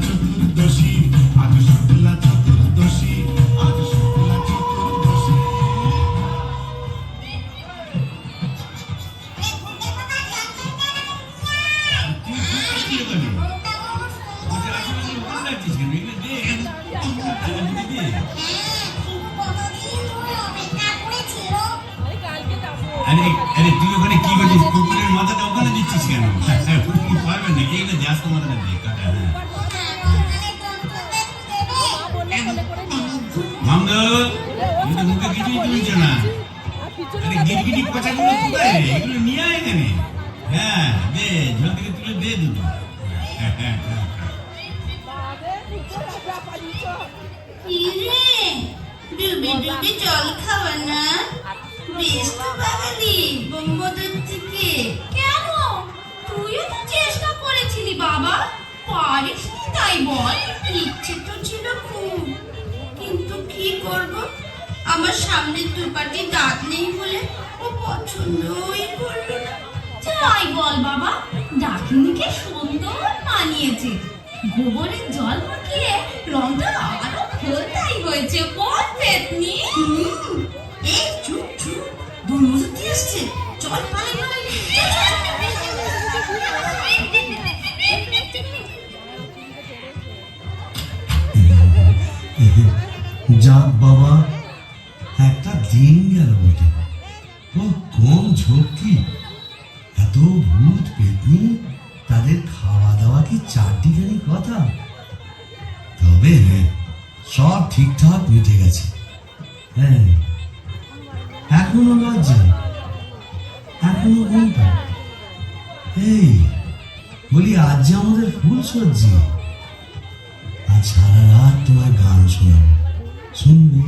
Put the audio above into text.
চতুর্দশী, আজ শুক্লা চতুর্দশী, আজ শুক্লা চতুর্দশী। আরে তুই ওখানে কি করছিস? কুকুরের মাথাটা ওখানে দিচ্ছিস কেন? কুকুর পারবে না, এই যাস তো মাথাটা দিয়ে কাটা। মামদো, তুমি তো মুখে কিছুই তুলছ না। আরে গিরগিটি পচাগুলো কোথায়? এগুলো নিয়ে আয় এখানে। হ্যাঁ দে, ঝোল থেকে তুলে দে দুটো। ডুবে ডুবে জল খাওয়া না, বেশ তো বাঙালি বঙ্গদের থেকে। কেন, তুইও তো চেষ্টা করেছিলি বাবা, পারিসনি তাই বল? ইচ্ছে তো ছিল খুব, কিন্তু কি করব, আমার সামনে দুপাটি দাঁত নেই বলে ও পছন্দই করলো না। তাই বল বাবা, ডাকিনিকে সুন্দর মানিয়েছে, গোবরের জল মাখিয়ে রংটা আরো খোলতাই হয়েছে বল পেতনি। এই চুপ চুপ, দুর্মতি আসছে, চল পালাই পালাই। যাক বাবা, একটা দিন গেল বটে। ও কোন ঝক্কি, এত ভূত পেতনি, তাদের খাওয়া দাওয়া কি চারটিখানি কথা। তবে হ্যাঁ, সব ঠিকঠাক মিটে গেছে। হ্যাঁ, এখনো লজ্জা, এখনো ঘুমটা। এই বলি, আজ যে আমাদের ফুল সজ্জি, আজ সারা রাত তোমার গান শোনাবো, শুনবে?